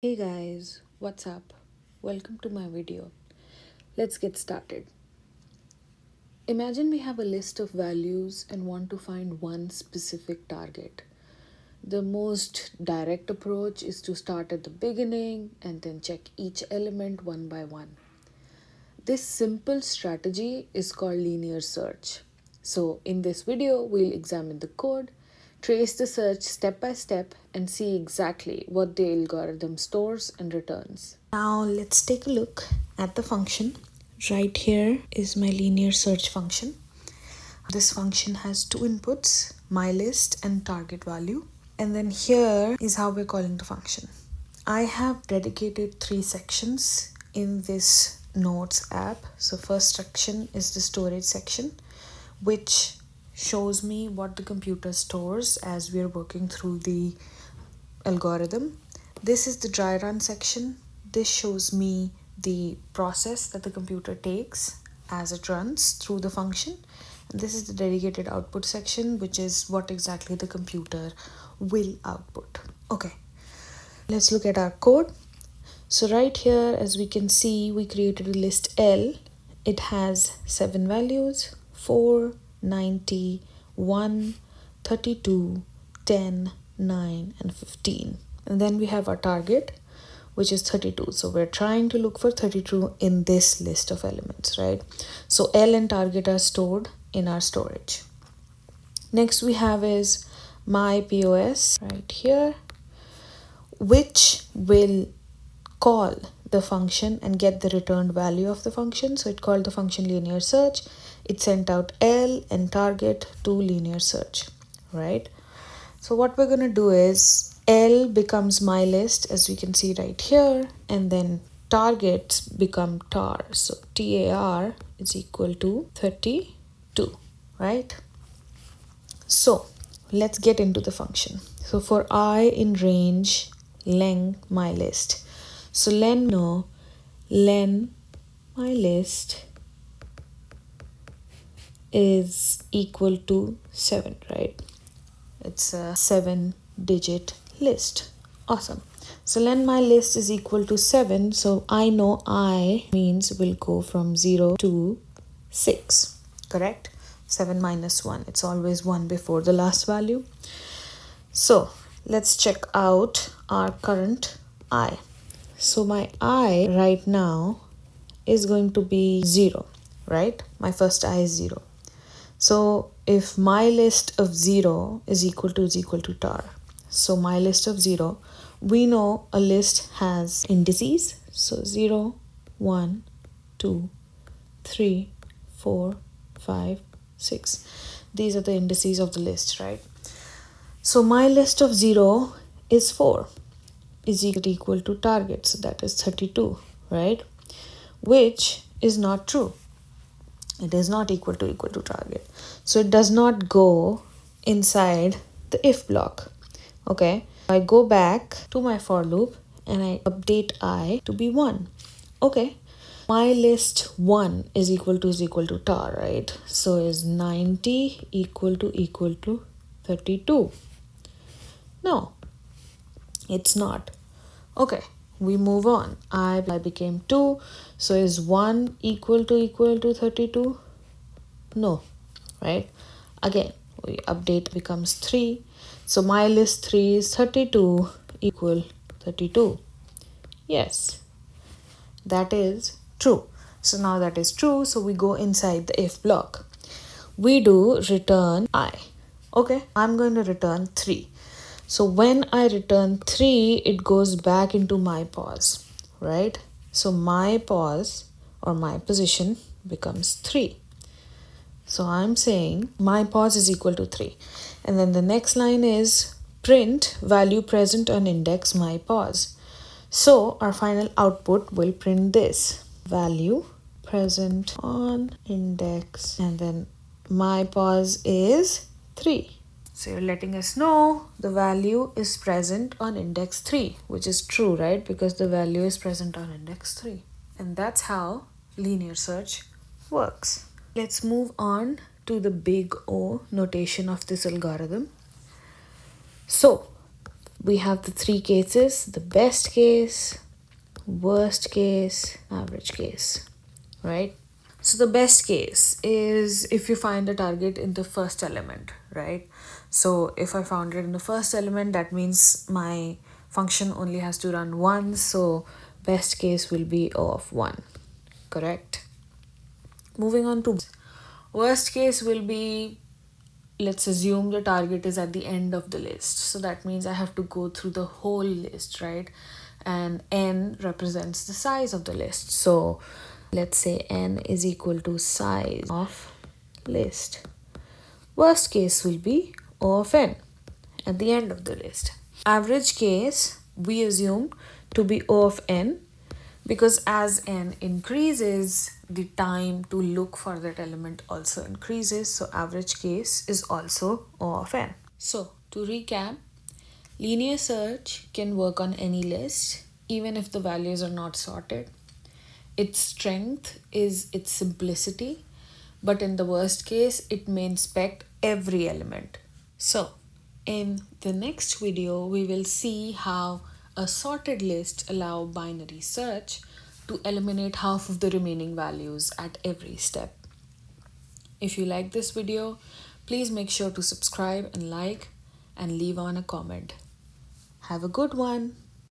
Hey guys, what's up? Welcome to my video. Let's get started. Imagine we have a list of values and want to find one specific target. The most direct approach is to start at the beginning and then check each element one by one. This simple strategy is called linear search. So, in this video, we'll examine the code, trace the search step by step, and see exactly what the algorithm stores and returns. Now, let's take a look at the function. Right here is my linear search function. This function has two inputs, mylist and target value. And then here is how we're calling the function. I have dedicated 3 sections in this notes app. So first section is the storage section, which shows me what the computer stores as we're working through the algorithm. This is the dry run section. This shows me the process that the computer takes as it runs through the function. And this is the dedicated output section, which is what exactly the computer will output. Okay, let's look at our code. So right here, as we can see, we created a list L. It has 7 values: 4, 90, 1, 32, 10, 9, and 15. And then we have our target, which is 32. So we're trying to look for 32 in this list of elements, right? So L and target are stored in our storage. Next we have is my POS right here, which will call the function and get the returned value of the function. So it called the function linear search. It sent out L and target to linear search, right? So what we're going to do is L becomes my list, as we can see right here, and then targets become tar. So TAR is equal to 32, right? So let's get into the function. So for I in range len my list. So len my list is equal to 7, right? It's a 7-digit list. Awesome. So len my list is equal to 7. So I know I means will go from 0 to 6, correct? 7 minus 1. It's always 1 before the last value. So let's check out our current I. So my I right now is going to be 0, right? My first I is 0. So if my list of 0 is equal to tar. So my list of 0, we know a list has indices. So 0, 1, 2, 3, 4, 5, 6. These are the indices of the list, right? So my list of 0 is 4 is equal to target. So that is 32, right? Which is not true. It is not equal to target. So it does not go inside the if block. Okay. I go back to my for loop and I update I to be 1. Okay. My list 1 is equal to tar, right? So is 90 equal to 32? No, it's not. Okay, we move on. I became 2. So is 1 equal to 32? No, right? Again, we update becomes 3. So my list 3 is 32 equal 32. Yes, that is true. So now that is true. So we go inside the if block. We do return I. Okay, I'm going to return 3. So when I return 3, it goes back into my pause, right? So my pause or my position becomes 3. So I'm saying my pause is equal to 3. And then the next line is print value present on index my pause. So our final output will print this value present on index, and then my pause is 3. So you're letting us know the value is present on index 3, which is true, right? Because the value is present on index 3. And that's how linear search works. Let's move on to the big O notation of this algorithm. So we have the three cases: the best case, worst case, average case, right? So the best case is if you find the target in the first element, right? So if I found it in the first element, that means my function only has to run once. So best case will be O of 1, correct? Moving on to worst case will be, let's assume the target is at the end of the list. So that means I have to go through the whole list, right? And n represents the size of the list. So let's say n is equal to size of list. Worst case will be O of n at the end of the list. Average case we assume to be O of n, because as n increases, the time to look for that element also increases. So average case is also O of n. So to recap, linear search can work on any list even if the values are not sorted. Its strength is its simplicity, but in the worst case, it may inspect every element. So in the next video, we will see how a sorted list allow binary search to eliminate half of the remaining values at every step. If you like this video, please make sure to subscribe and like and leave on a comment. Have a good one.